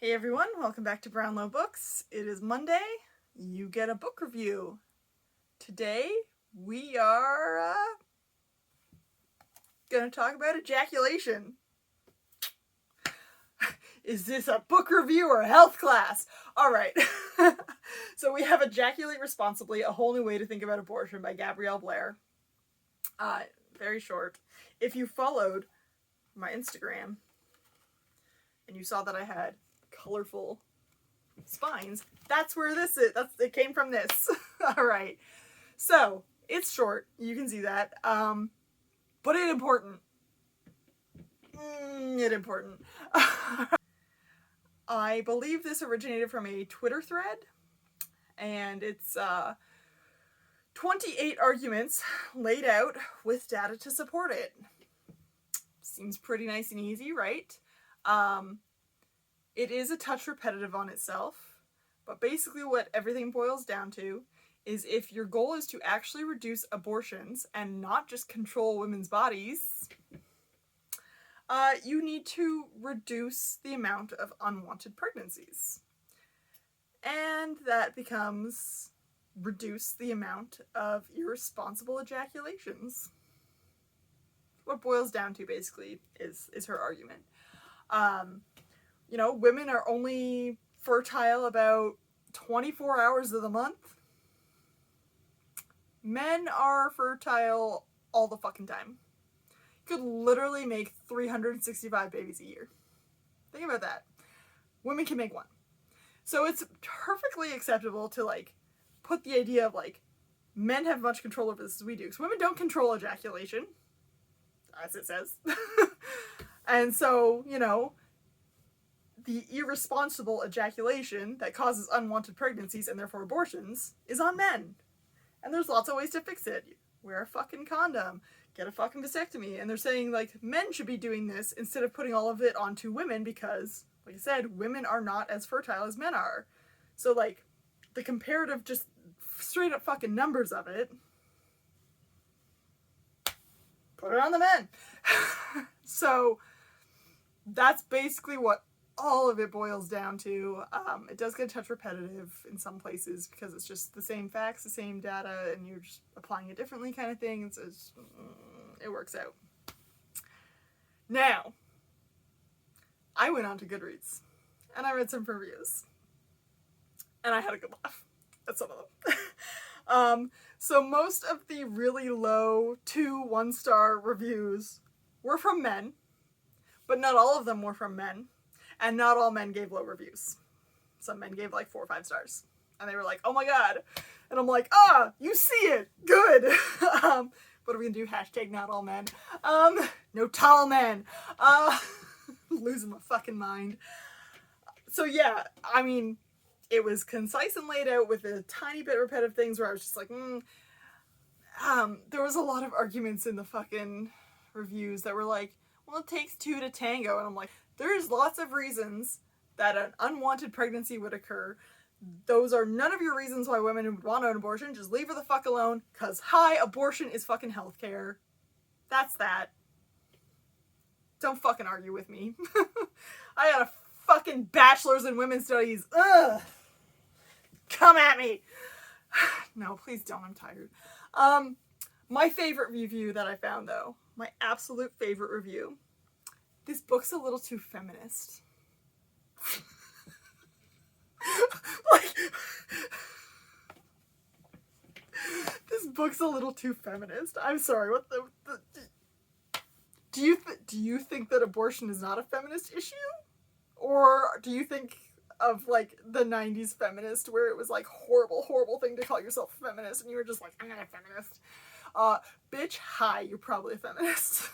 Hey everyone, welcome back to Brownlow Books. It is Monday. You get a book review. Today we are gonna talk about ejaculation. Is this a book review or a health class? Alright. So we have Ejaculate Responsibly, A Whole New Way to Think About Abortion by Gabrielle Blair. Very short. If you followed my Instagram and you saw that I had colorful spines, that's where this is. It came from this. Alright. So, it's short. You can see that. But it's important. It's important. I believe this originated from a Twitter thread, and it's 28 arguments laid out with data to support it. Seems pretty nice and easy, right? It is a touch repetitive on itself, but basically what everything boils down to is if your goal is to actually reduce abortions and not just control women's bodies, you need to reduce the amount of unwanted pregnancies. And that becomes reduce the amount of irresponsible ejaculations. What it boils down to basically is her argument. Women are only fertile about 24 hours of the month. Men are fertile all the fucking time. You could literally make 365 babies a year. Think about that. Women can make one. So it's perfectly acceptable to, put the idea of, men have much control over this as we do. Because women don't control ejaculation, as it says. And so, the irresponsible ejaculation that causes unwanted pregnancies and therefore abortions is on men. And there's lots of ways to fix it. Wear a fucking condom. Get a fucking vasectomy. And they're saying, men should be doing this instead of putting all of it onto women because, like I said, women are not as fertile as men are. So, the comparative, just straight up fucking numbers of it, put it on the men. So, that's basically what all of it boils down to. It does get a touch repetitive in some places because it's just the same facts, the same data, and you're just applying it differently kind of thing. So it works out. Now, I went on to Goodreads and I read some reviews. And I had a good laugh at some of them. So most of the really low 2 1-star reviews were from men, but not all of them were from men. And not all men gave low reviews. Some men gave 4 or 5 stars. And they were like, oh my god. And I'm like, you see it. Good. What are we gonna do? Hashtag not all men. No tall men. Losing my fucking mind. So yeah, I mean, it was concise and laid out with a tiny bit repetitive things where I was just like, there was a lot of arguments in the fucking reviews that were like, well, it takes 2 to tango. And I'm like, there's lots of reasons that an unwanted pregnancy would occur. Those are none of your reasons why women would want an abortion. Just leave her the fuck alone, because abortion is fucking healthcare. That's that. Don't fucking argue with me. I got a fucking bachelor's in women's studies. Ugh. Come at me. No, please don't. I'm tired. My favorite review that I found, though, my absolute favorite review. This book's a little too feminist. This book's a little too feminist. I'm sorry. What the do you think that abortion is not a feminist issue? Or do you think of the 90s feminist where it was horrible thing to call yourself a feminist and you were just like, I'm not a feminist. Bitch, hi, you're probably a feminist.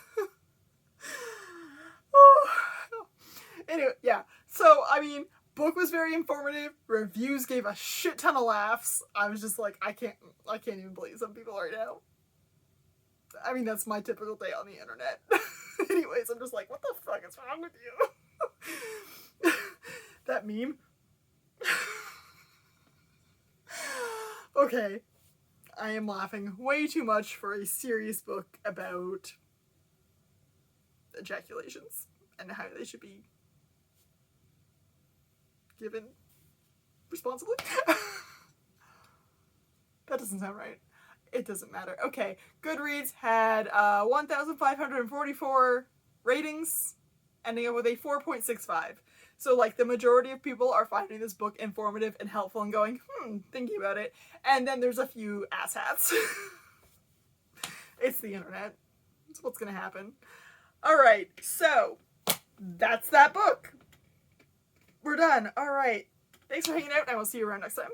Anyway, yeah. So, I mean, book was very informative. Reviews gave a shit ton of laughs. I was just like, I can't even believe some people right now. I mean, that's my typical day on the internet. Anyways, I'm just like, what the fuck is wrong with you? That meme. Okay. I am laughing way too much for a serious book about ejaculations and how they should be given responsibly. That doesn't sound right. It doesn't matter. Okay, Goodreads had 1,544 ratings, ending up with a 4.65. So, like, the majority of people are finding this book informative and helpful and going, thinking about it. And then there's a few asshats. It's the internet. It's what's gonna happen. Alright, so, that's that book. We're done. Alright. Thanks for hanging out, and I will see you around next time.